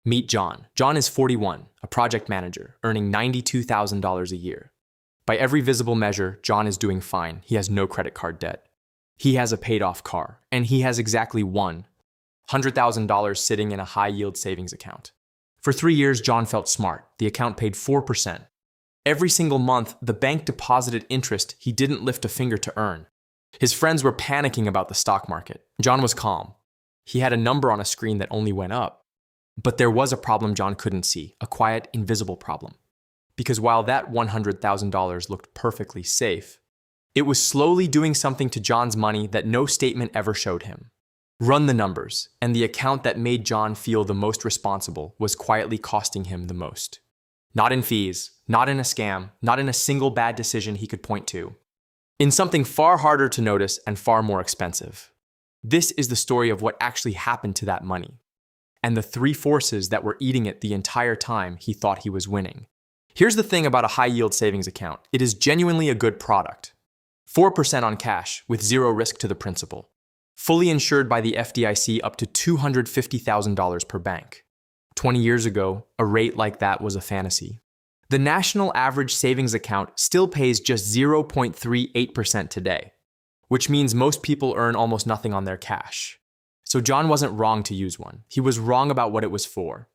Meet John. John is 41, a project manager, earning $92,000 a year. By every visible measure, John is doing fine. He has no credit card debt. He has a paid-off car, and he has exactly $100,000 sitting in a high-yield savings account. For 3 years, John felt smart. The account paid 4%. Every single month, the bank deposited interest he didn't lift a finger to earn. His friends were panicking about the stock market. John was calm. He had a number on a screen that only went up. But there was a problem John couldn't see, a quiet, invisible problem. Because while that $100,000 looked perfectly safe, it was slowly doing something to John's money that no statement ever showed him. Run the numbers, and the account that made John feel the most responsible was quietly costing him the most. Not in fees, not in a scam, not in a single bad decision he could point to. In something far harder to notice and far more expensive. This is the story of what actually happened to that money, and the three forces that were eating it the entire time he thought he was winning. Here's the thing about a high-yield savings account. It is genuinely a good product. 4% on cash with zero risk to the principal. Fully insured by the FDIC up to $250,000 per bank. 20 years ago, a rate like that was a fantasy. The national average savings account still pays just 0.38% today, which means most people earn almost nothing on their cash. So John wasn't wrong to use one. He was wrong about what it was for.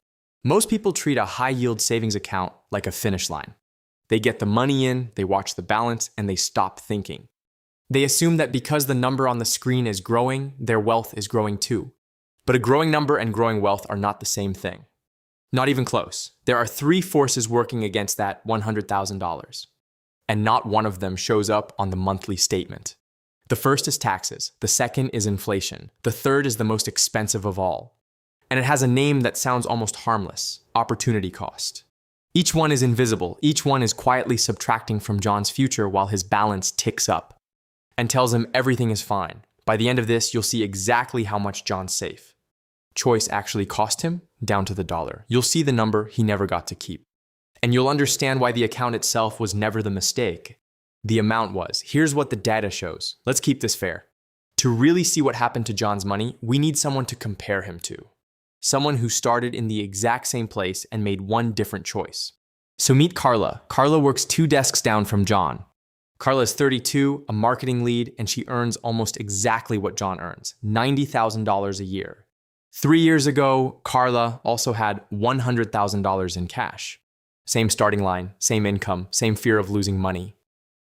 Most people treat a high-yield savings account like a finish line. They get the money in, they watch the balance, and they stop thinking. They assume that because the number on the screen is growing, their wealth is growing too. But a growing number and growing wealth are not the same thing. Not even close. There are three forces working against that $100,000, and not one of them shows up on the monthly statement. The first is taxes, the second is inflation, the third is the most expensive of all. And it has a name that sounds almost harmless: opportunity cost. Each one is invisible, each one is quietly subtracting from John's future while his balance ticks up, and tells him everything is fine. By the end of this, you'll see exactly how much John's safe. Choice actually cost him, down to the dollar. You'll see the number he never got to keep. And you'll understand why the account itself was never the mistake. The amount was. Here's what the data shows. Let's keep this fair. To really see what happened to John's money, we need someone to compare him to. Someone who started in the exact same place and made one different choice. So meet Carla. Carla works 2 desks down from John. Carla is 32, a marketing lead, and she earns almost exactly what John earns, $90,000 a year. 3 years ago, Carla also had $100,000 in cash. Same starting line, same income, same fear of losing money.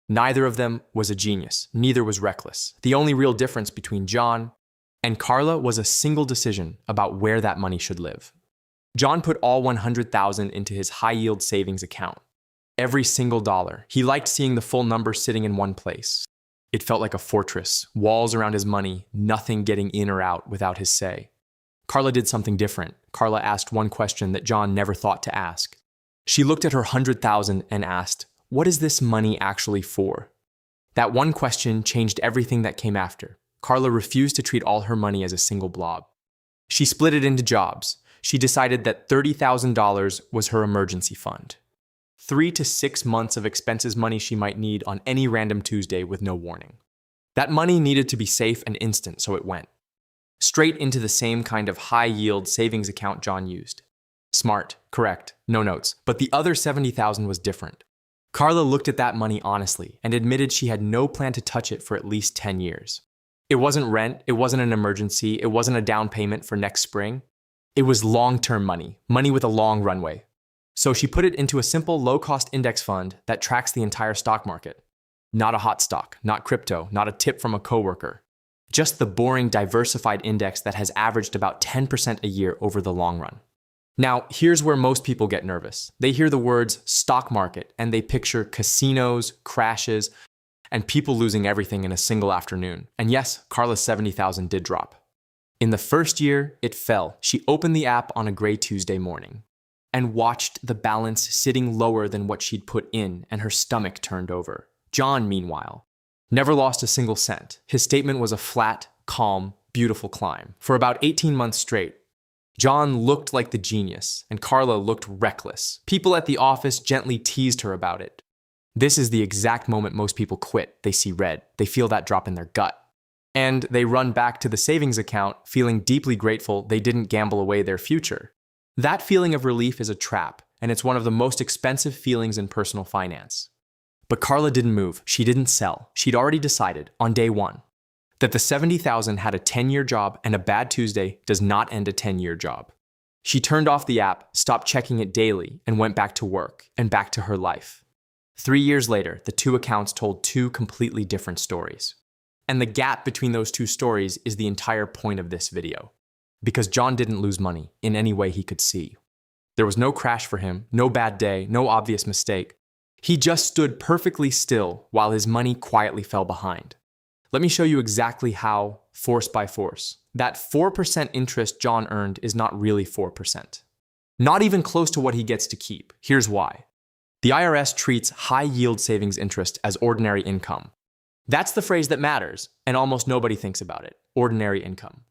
Neither of them was a genius. Neither was reckless. The only real difference between John and Carla was a single decision about where that money should live. John put all $100,000 into his high-yield savings account. Every single dollar. He liked seeing the full number sitting in one place. It felt like a fortress, walls around his money, nothing getting in or out without his say. Carla did something different. Carla asked one question that John never thought to ask. She looked at her $100,000 and asked, "What is this money actually for?" That one question changed everything that came after. Carla refused to treat all her money as a single blob. She split it into jobs. She decided that $30,000 was her emergency fund. 3 to 6 months of expenses money she might need on any random Tuesday with no warning. That money needed to be safe and instant, so it went straight into the same kind of high-yield savings account John used. Smart, correct, no notes. But the other $70,000 was different. Carla looked at that money honestly and admitted she had no plan to touch it for at least 10 years. It wasn't rent, it wasn't an emergency, it wasn't a down payment for next spring. It was long-term money, money with a long runway. So she put it into a simple low-cost index fund that tracks the entire stock market. Not a hot stock, not crypto, not a tip from a coworker. Just the boring diversified index that has averaged about 10% a year over the long run. Now, here's where most people get nervous. They hear the words stock market and they picture casinos, crashes, and people losing everything in a single afternoon. And yes, Carla's $70,000 did drop. In the first year, it fell. She opened the app on a gray Tuesday morning and watched the balance sitting lower than what she'd put in, and her stomach turned over. John, meanwhile, never lost a single cent. His statement was a flat, calm, beautiful climb. For about 18 months straight, John looked like the genius, and Carla looked reckless. People at the office gently teased her about it. This is the exact moment most people quit. They see red. They feel that drop in their gut. And they run back to the savings account, feeling deeply grateful they didn't gamble away their future. That feeling of relief is a trap, and it's one of the most expensive feelings in personal finance. But Carla didn't move. She didn't sell. She'd already decided, on day one, that the $70,000 had a 10-year job, and a bad Tuesday does not end a 10-year job. She turned off the app, stopped checking it daily, and went back to work and back to her life. 3 years later, the two accounts told two completely different stories. And the gap between those two stories is the entire point of this video. Because John didn't lose money in any way he could see. There was no crash for him, no bad day, no obvious mistake. He just stood perfectly still while his money quietly fell behind. Let me show you exactly how, force by force. That 4% interest John earned is not really 4%. Not even close to what he gets to keep. Here's why. The IRS treats high-yield savings interest as ordinary income. That's the phrase that matters, and almost nobody thinks about it. Ordinary income.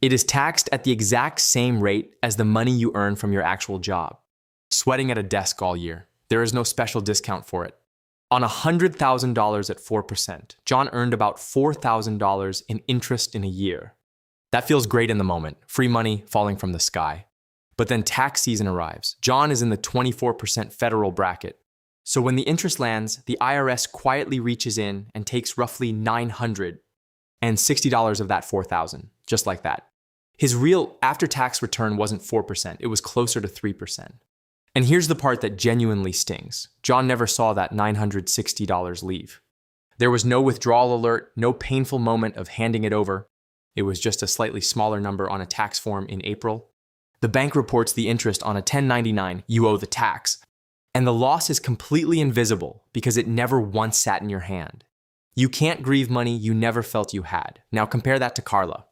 It is taxed at the exact same rate as the money you earn from your actual job. Sweating at a desk all year. There is no special discount for it. On $100,000 at 4%, John earned about $4,000 in interest in a year. That feels great in the moment, free money falling from the sky. But then tax season arrives. John is in the 24% federal bracket. So when the interest lands, the IRS quietly reaches in and takes roughly $960 of that $4,000, just like that. His real after-tax return wasn't 4%, it was closer to 3%. And here's the part that genuinely stings. John never saw that $960 leave. There was no withdrawal alert, no painful moment of handing it over. It was just a slightly smaller number on a tax form in April. The bank reports the interest on a 1099, you owe the tax. And the loss is completely invisible because it never once sat in your hand. You can't grieve money you never felt you had. Now compare that to Carla.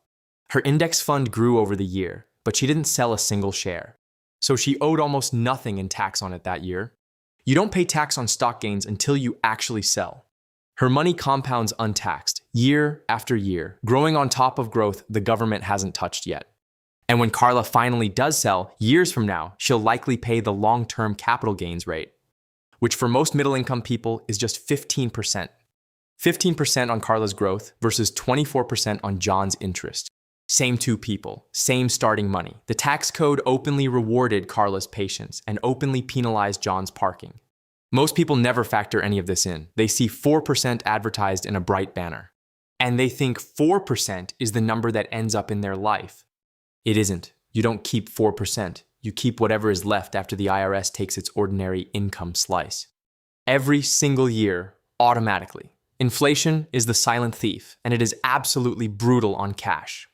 Her index fund grew over the year, but she didn't sell a single share. So she owed almost nothing in tax on it that year. You don't pay tax on stock gains until you actually sell. Her money compounds untaxed, year after year, growing on top of growth the government hasn't touched yet. And when Carla finally does sell, years from now, she'll likely pay the long-term capital gains rate, which for most middle-income people is just 15%. 15% on Carla's growth versus 24% on John's interest. Same two people, same starting money. The tax code openly rewarded Carla's patience and openly penalized John's parking. Most people never factor any of this in. They see 4% advertised in a bright banner. And they think 4% is the number that ends up in their life. It isn't. You don't keep 4%. You keep whatever is left after the IRS takes its ordinary income slice. Every single year, automatically. Inflation is the silent thief, and it is absolutely brutal on cash.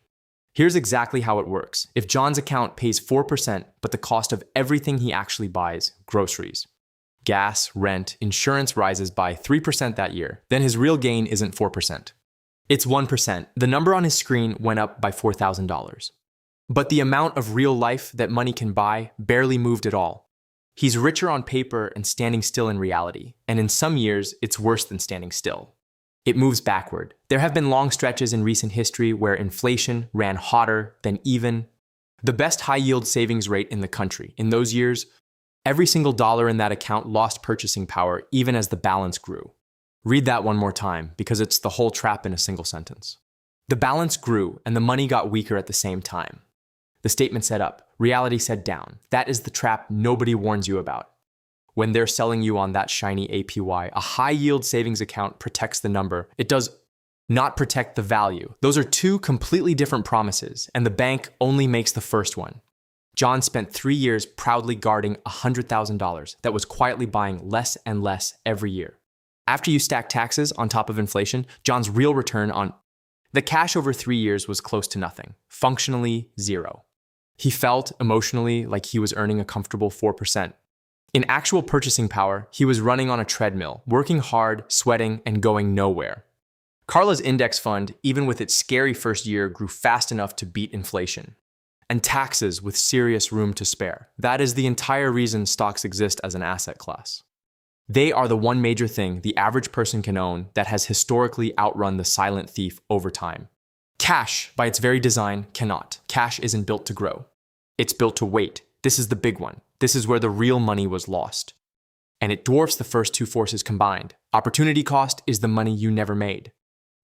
Here's exactly how it works. If John's account pays 4%, but the cost of everything he actually buys, groceries, gas, rent, insurance rises by 3% that year, then his real gain isn't 4%. It's 1%. The number on his screen went up by $4,000. But the amount of real life that money can buy barely moved at all. He's richer on paper and standing still in reality, and in some years, it's worse than standing still. It moves backward. There have been long stretches in recent history where inflation ran hotter than even the best high-yield savings rate in the country. In those years, every single dollar in that account lost purchasing power even as the balance grew. Read that one more time because it's the whole trap in a single sentence. The balance grew and the money got weaker at the same time. The statement said up, reality said down. That is the trap nobody warns you about. When they're selling you on that shiny APY, a high-yield savings account protects the number. It does not protect the value. Those are two completely different promises, and the bank only makes the first one. John spent 3 years proudly guarding $100,000 that was quietly buying less and less every year. After you stack taxes on top of inflation, John's real return on the cash over 3 years was close to nothing, functionally zero. He felt emotionally like he was earning a comfortable 4%. In actual purchasing power, he was running on a treadmill, working hard, sweating, and going nowhere. Carla's index fund, even with its scary first year, grew fast enough to beat inflation. And taxes with serious room to spare. That is the entire reason stocks exist as an asset class. They are the one major thing the average person can own that has historically outrun the silent thief over time. Cash, by its very design, cannot. Cash isn't built to grow. It's built to wait. This is the big one. This is where the real money was lost. And it dwarfs the first two forces combined. Opportunity cost is the money you never made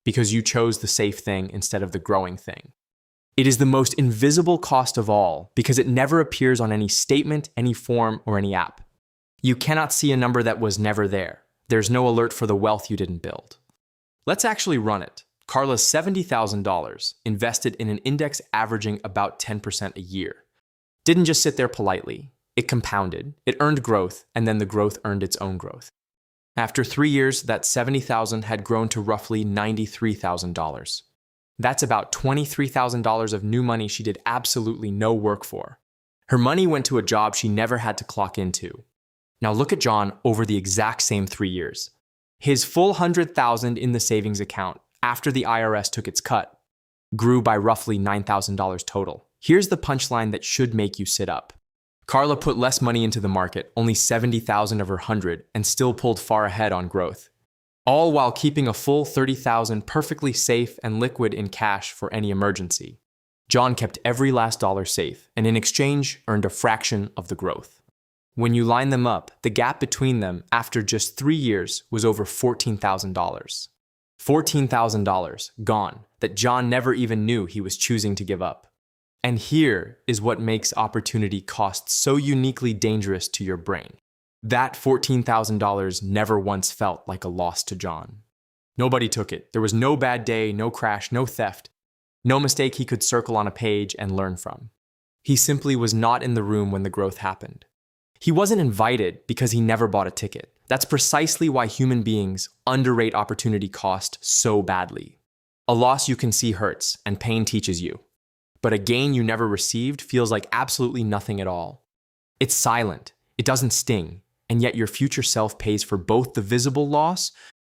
because you chose the safe thing instead of the growing thing. It is the most invisible cost of all because it never appears on any statement, any form, or any app. You cannot see a number that was never there. There's no alert for the wealth you didn't build. Let's actually run it. Carla's $70,000 invested in an index averaging about 10% a year. Didn't just sit there politely. It compounded, it earned growth, and then the growth earned its own growth. After 3 years, that $70,000 had grown to roughly $93,000. That's about $23,000 of new money she did absolutely no work for. Her money went to a job she never had to clock into. Now look at John over the exact same 3 years. His full $100,000 in the savings account, after the IRS took its cut, grew by roughly $9,000 total. Here's the punchline that should make you sit up. Carla put less money into the market, only $70,000 of her 100, and still pulled far ahead on growth. All while keeping a full $30,000 perfectly safe and liquid in cash for any emergency. John kept every last dollar safe, and in exchange earned a fraction of the growth. When you line them up, the gap between them after just 3 years was over $14,000. $14,000 gone that John never even knew he was choosing to give up. And here is what makes opportunity cost so uniquely dangerous to your brain. That $14,000 never once felt like a loss to John. Nobody took it. There was no bad day, no crash, no theft, no mistake he could circle on a page and learn from. He simply was not in the room when the growth happened. He wasn't invited because he never bought a ticket. That's precisely why human beings underrate opportunity cost so badly. A loss you can see hurts, and pain teaches you. But a gain you never received feels like absolutely nothing at all. It's silent, it doesn't sting, and yet your future self pays for both the visible loss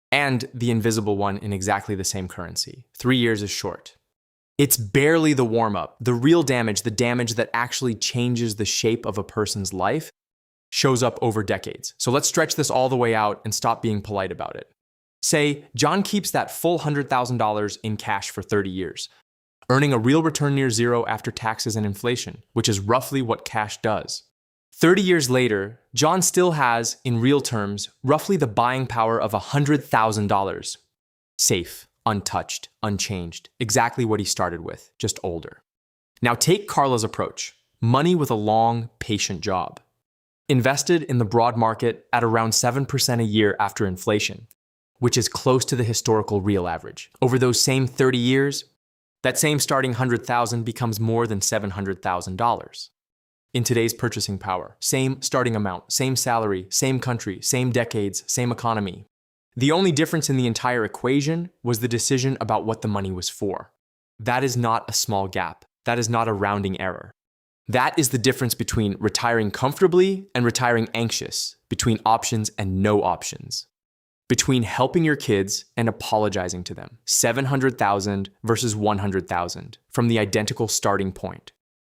and the invisible one in exactly the same currency. 3 years is short. It's barely the warm-up. The real damage, the damage that actually changes the shape of a person's life, shows up over decades. So let's stretch this all the way out and stop being polite about it. Say, John keeps that full $100,000 in cash for 30 years. Earning a real return near zero after taxes and inflation, which is roughly what cash does. 30 years later, John still has, in real terms, roughly the buying power of $100,000. Safe, untouched, unchanged, exactly what he started with, just older. Now take Carla's approach, money with a long, patient job. Invested in the broad market at around 7% a year after inflation, which is close to the historical real average. Over those same 30 years, that same starting $100,000 becomes more than $700,000. In today's purchasing power, same starting amount, same salary, same country, same decades, same economy. The only difference in the entire equation was the decision about what the money was for. That is not a small gap. That is not a rounding error. That is the difference between retiring comfortably and retiring anxious, between options and no options. Between helping your kids and apologizing to them. $700,000 versus $100,000 from the identical starting point.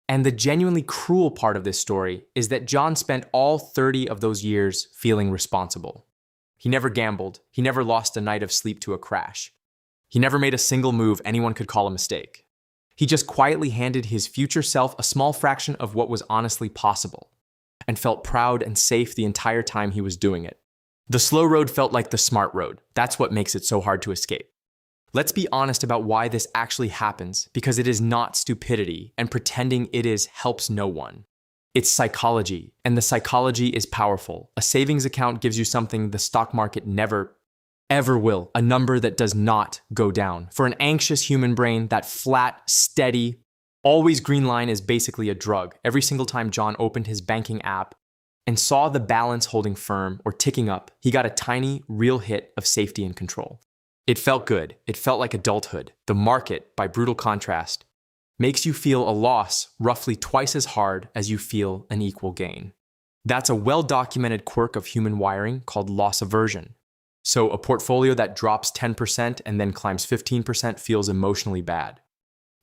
And the genuinely cruel part of this story is that John spent all 30 of those years feeling responsible. He never gambled. He never lost a night of sleep to a crash. He never made a single move anyone could call a mistake. He just quietly handed his future self a small fraction of what was honestly possible, and felt proud and safe the entire time he was doing it. The slow road felt like the smart road. That's what makes it so hard to escape. Let's be honest about why this actually happens, because it is not stupidity, and pretending it is helps no one. It's psychology, and the psychology is powerful. A savings account gives you something the stock market never, ever will, a number that does not go down. For an anxious human brain, that flat, steady, always green line is basically a drug. Every single time John opened his banking app and saw the balance holding firm or ticking up, he got a tiny, real hit of safety and control. It felt good. It felt like adulthood. The market, by brutal contrast, makes you feel a loss roughly twice as hard as you feel an equal gain. That's a well-documented quirk of human wiring called loss aversion. So a portfolio that drops 10% and then climbs 15% feels emotionally bad.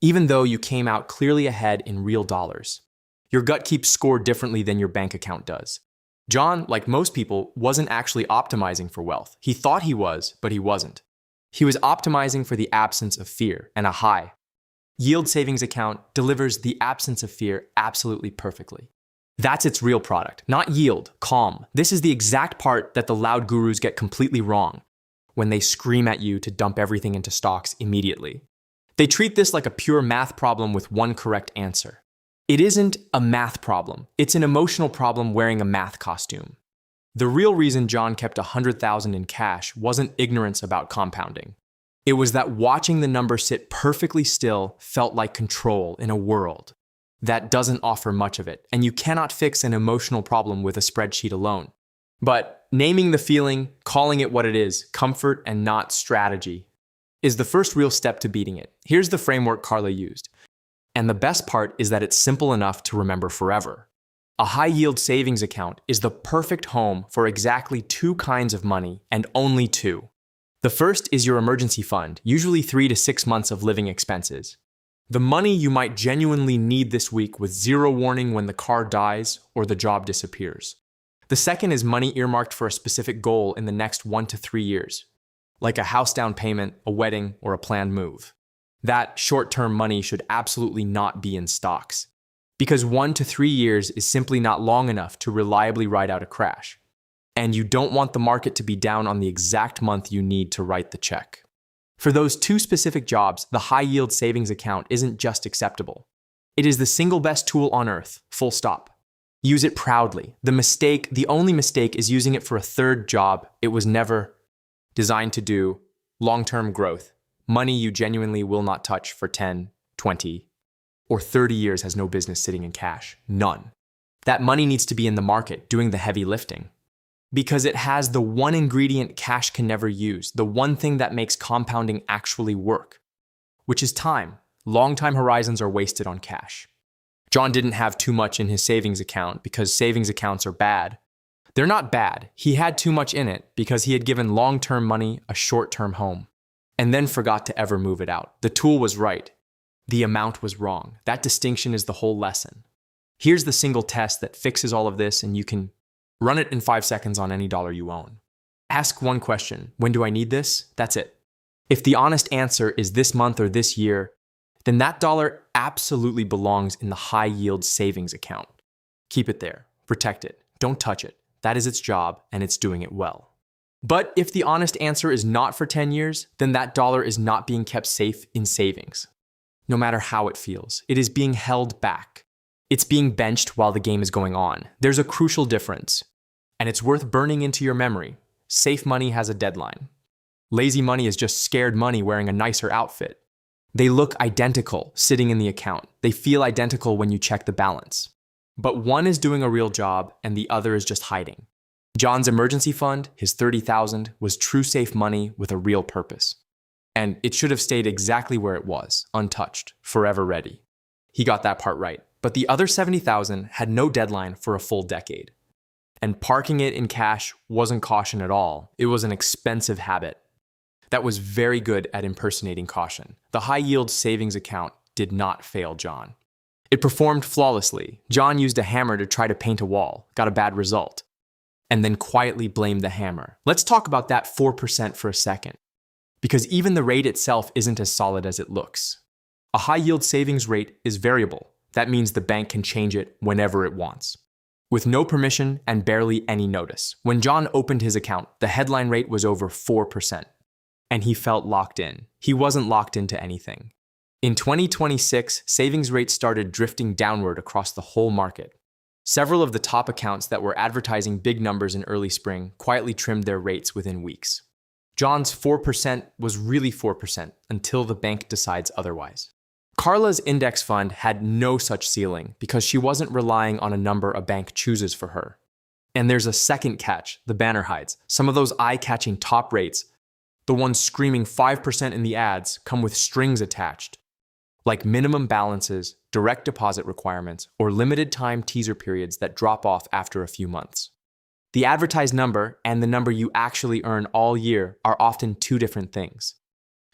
Even though you came out clearly ahead in real dollars. Your gut keeps score differently than your bank account does. John, like most people, wasn't actually optimizing for wealth. He thought he was, but he wasn't. He was optimizing for the absence of fear and a high. Yield savings account delivers the absence of fear absolutely perfectly. That's its real product, not yield, calm. This is the exact part that the loud gurus get completely wrong when they scream at you to dump everything into stocks immediately. They treat this like a pure math problem with one correct answer. It isn't a math problem. It's an emotional problem wearing a math costume. The real reason John kept $100,000 in cash wasn't ignorance about compounding. It was that watching the number sit perfectly still felt like control in a world that doesn't offer much of it, and you cannot fix an emotional problem with a spreadsheet alone. But naming the feeling, calling it what it is, comfort and not strategy, is the first real step to beating it. Here's the framework Carla used. And the best part is that it's simple enough to remember forever. A high-yield savings account is the perfect home for exactly two kinds of money, and only two. The first is your emergency fund, usually 3 to 6 months of living expenses. The money you might genuinely need this week with zero warning when the car dies or the job disappears. The second is money earmarked for a specific goal in the next 1 to 3 years, like a house down payment, a wedding, or a planned move. That short-term money should absolutely not be in stocks, because 1 to 3 years is simply not long enough to reliably ride out a crash. And you don't want the market to be down on the exact month you need to write the check. For those two specific jobs, the high-yield savings account isn't just acceptable. It is the single best tool on earth, full stop. Use it proudly. The only mistake is using it for a third job. It was never designed to do long-term growth. Money you genuinely will not touch for 10, 20, or 30 years has no business sitting in cash. None. That money needs to be in the market, doing the heavy lifting. Because it has the one ingredient cash can never use, the one thing that makes compounding actually work, which is time. Long time horizons are wasted on cash. John didn't have too much in his savings account because savings accounts are bad. They're not bad. He had too much in it because he had given long-term money a short-term home and then forgot to ever move it out. The tool was right. The amount was wrong. That distinction is the whole lesson. Here's the single test that fixes all of this, and you can run it in 5 seconds on any dollar you own. Ask one question: when do I need this? That's it. If the honest answer is this month or this year, then that dollar absolutely belongs in the high-yield savings account. Keep it there. Protect it. Don't touch it. That is its job, and it's doing it well. But if the honest answer is not for 10 years, then that dollar is not being kept safe in savings. No matter how it feels, it is being held back. It's being benched while the game is going on. There's a crucial difference, and it's worth burning into your memory. Safe money has a deadline. Lazy money is just scared money wearing a nicer outfit. They look identical sitting in the account. They feel identical when you check the balance. But one is doing a real job and the other is just hiding. John's emergency fund, his $30,000, was true safe money with a real purpose. And it should have stayed exactly where it was, untouched, forever ready. He got that part right. But the other $70,000 had no deadline for a full decade. And parking it in cash wasn't caution at all. It was an expensive habit that was very good at impersonating caution. The high-yield savings account did not fail John. It performed flawlessly. John used a hammer to try to paint a wall, got a bad result, and then quietly blamed the hammer. Let's talk about that 4% for a second, because even the rate itself isn't as solid as it looks. A high-yield savings rate is variable. That means the bank can change it whenever it wants, with no permission and barely any notice. When John opened his account, the headline rate was over 4%, and he felt locked in. He wasn't locked into anything. In 2026, savings rates started drifting downward across the whole market. Several of the top accounts that were advertising big numbers in early spring quietly trimmed their rates within weeks. John's 4% was really 4% until the bank decides otherwise. Carla's index fund had no such ceiling because she wasn't relying on a number a bank chooses for her. And there's a second catch, the banner hides. Some of those eye-catching top rates, the ones screaming 5% in the ads, come with strings attached, like minimum balances, direct deposit requirements, or limited time teaser periods that drop off after a few months. The advertised number and the number you actually earn all year are often two different things.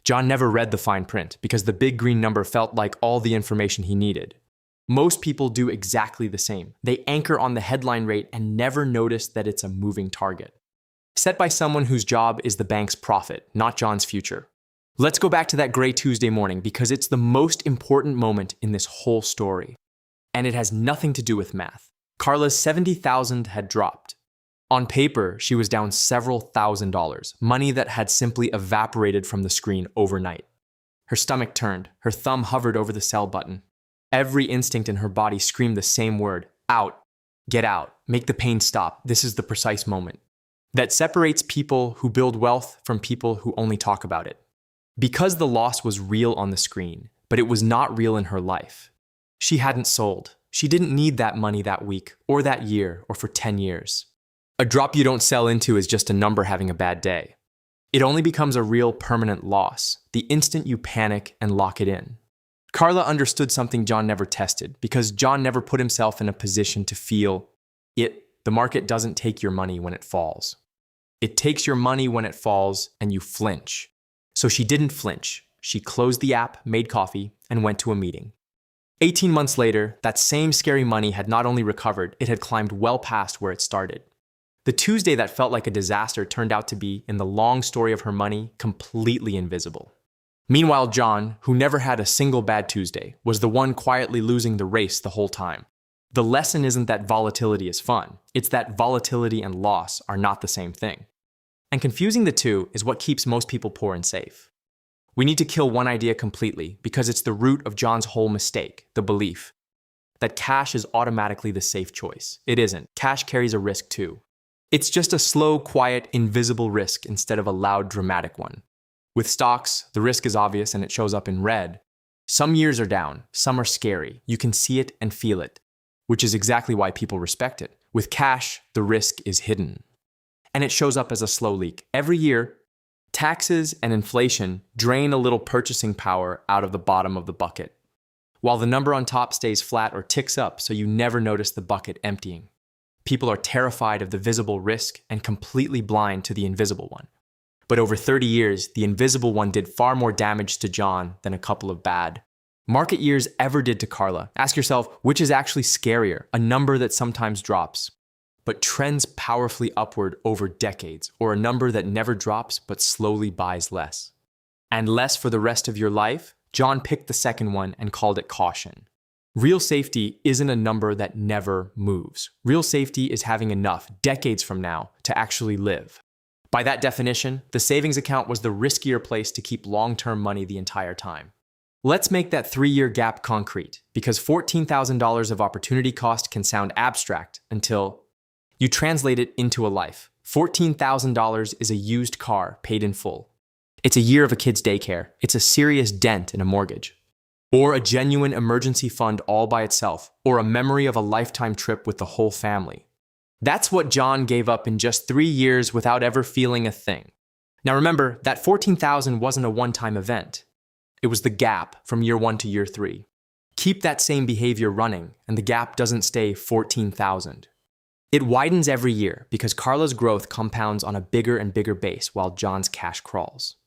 John never read the fine print because the big green number felt like all the information he needed. Most people do exactly the same. They anchor on the headline rate and never notice that it's a moving target, set by someone whose job is the bank's profit, not John's future. Let's go back to that gray Tuesday morning because it's the most important moment in this whole story. And it has nothing to do with math. Carla's $70,000 had dropped. On paper, she was down several $1,000s, money that had simply evaporated from the screen overnight. Her stomach turned. Her thumb hovered over the sell button. Every instinct in her body screamed the same word: out. Get out. Make the pain stop. This is the precise moment that separates people who build wealth from people who only talk about it. Because the loss was real on the screen, but it was not real in her life. She hadn't sold. She didn't need that money that week, or that year, or for 10 years. A drop you don't sell into is just a number having a bad day. It only becomes a real permanent loss the instant you panic and lock it in. Carla understood something John never tested, because John never put himself in a position to feel it. The market doesn't take your money when it falls. It takes your money when it falls and you flinch. So she didn't flinch. She closed the app, made coffee, and went to a meeting. 18 months later, that same scary money had not only recovered, it had climbed well past where it started. The Tuesday that felt like a disaster turned out to be, in the long story of her money, completely invisible. Meanwhile, John, who never had a single bad Tuesday, was the one quietly losing the race the whole time. The lesson isn't that volatility is fun. It's that volatility and loss are not the same thing. And confusing the two is what keeps most people poor and safe. We need to kill one idea completely because it's the root of John's whole mistake, the belief that cash is automatically the safe choice. It isn't. Cash carries a risk too. It's just a slow, quiet, invisible risk instead of a loud, dramatic one. With stocks, the risk is obvious and it shows up in red. Some years are down, some are scary. You can see it and feel it, which is exactly why people respect it. With cash, the risk is hidden. And it shows up as a slow leak. Every year, taxes and inflation drain a little purchasing power out of the bottom of the bucket, while the number on top stays flat or ticks up so you never notice the bucket emptying. People are terrified of the visible risk and completely blind to the invisible one. But over 30 years, the invisible one did far more damage to John than a couple of bad market years ever did to Carla. Ask yourself, which is actually scarier, a number that sometimes drops, but trends powerfully upward over decades, or a number that never drops but slowly buys less? And less for the rest of your life? John picked the second one and called it caution. Real safety isn't a number that never moves. Real safety is having enough, decades from now, to actually live. By that definition, the savings account was the riskier place to keep long-term money the entire time. Let's make that 3-year gap concrete, because $14,000 of opportunity cost can sound abstract until you translate it into a life. $14,000 is a used car paid in full. It's a year of a kid's daycare. It's a serious dent in a mortgage. Or a genuine emergency fund all by itself, or a memory of a lifetime trip with the whole family. That's what John gave up in just 3 years without ever feeling a thing. Now remember, that $14,000 wasn't a one-time event. It was the gap from year 1 to year 3. Keep that same behavior running, and the gap doesn't stay $14,000. It widens every year because Carla's growth compounds on a bigger and bigger base while John's cash crawls.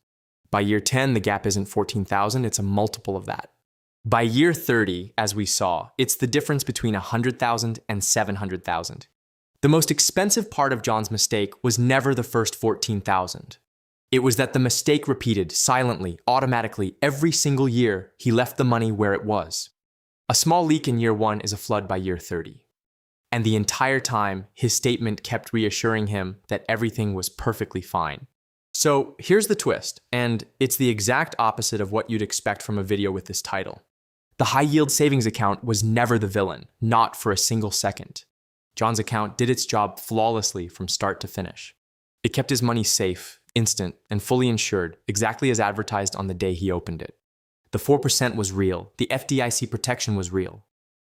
By year 10, the gap isn't $14,000, it's a multiple of that. By year 30, as we saw, it's the difference between $100,000 and $700,000. The most expensive part of John's mistake was never the first $14,000. It was that the mistake repeated silently, automatically, every single year he left the money where it was. A small leak in year 1 is a flood by year 30. And the entire time, his statement kept reassuring him that everything was perfectly fine. So here's the twist, and it's the exact opposite of what you'd expect from a video with this title. The high-yield savings account was never the villain, not for a single second. John's account did its job flawlessly from start to finish. It kept his money safe, instant, and fully insured, exactly as advertised on the day he opened it. The 4% was real. The FDIC protection was real.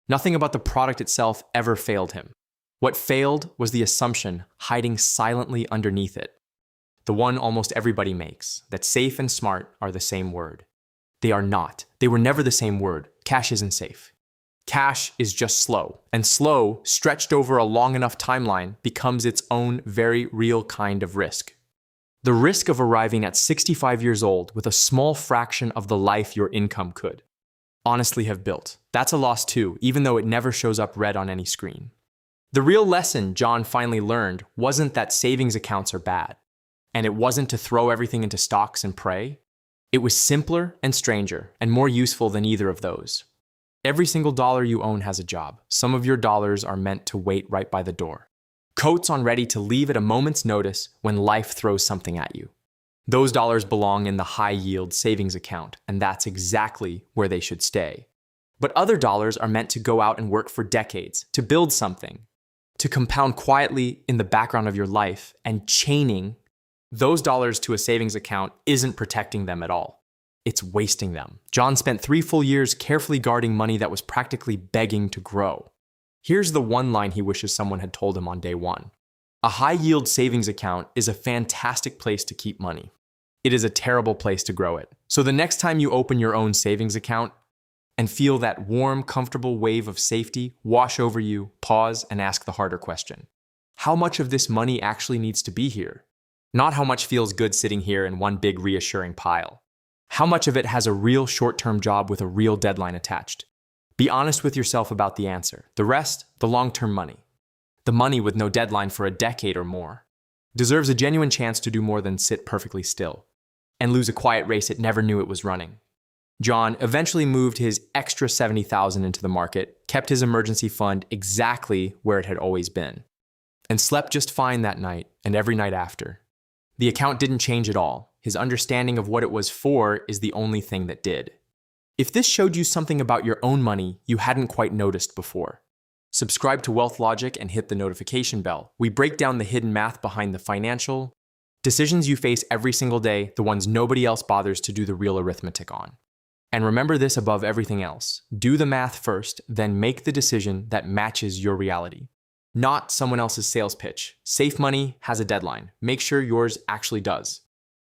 Nothing about the product itself ever failed him. What failed was the assumption hiding silently underneath it. The one almost everybody makes, that safe and smart are the same word. They are not. They were never the same word. Cash isn't safe. Cash is just slow, and slow, stretched over a long enough timeline, becomes its own very real kind of risk. The risk of arriving at 65 years old with a small fraction of the life your income could honestly have built. That's a loss too, even though it never shows up red on any screen. The real lesson John finally learned wasn't that savings accounts are bad, and it wasn't to throw everything into stocks and pray. It was simpler and stranger, and more useful than either of those. Every single dollar you own has a job. Some of your dollars are meant to wait right by the door. Coats on ready to leave at a moment's notice when life throws something at you. Those dollars belong in the high-yield savings account, and that's exactly where they should stay. But other dollars are meant to go out and work for decades, to build something, to compound quietly in the background of your life, and chaining those dollars to a savings account isn't protecting them at all. It's wasting them. John spent 3 full years carefully guarding money that was practically begging to grow. Here's the one line he wishes someone had told him on day one. A high-yield savings account is a fantastic place to keep money. It is a terrible place to grow it. So the next time you open your own savings account and feel that warm, comfortable wave of safety wash over you, pause and ask the harder question. How much of this money actually needs to be here? Not how much feels good sitting here in one big reassuring pile. How much of it has a real short-term job with a real deadline attached? Be honest with yourself about the answer. The rest, the long-term money. The money with no deadline for a decade or more, deserves a genuine chance to do more than sit perfectly still and lose a quiet race it never knew it was running. John eventually moved his extra $70,000 into the market, kept his emergency fund exactly where it had always been, and slept just fine that night and every night after. The account didn't change at all. His understanding of what it was for is the only thing that did. If this showed you something about your own money you hadn't quite noticed before, subscribe to Wealth Logic and hit the notification bell. We break down the hidden math behind the financial decisions you face every single day, the ones nobody else bothers to do the real arithmetic on. And remember this above everything else. Do the math first, then make the decision that matches your reality, not someone else's sales pitch. Safe money has a deadline. Make sure yours actually does.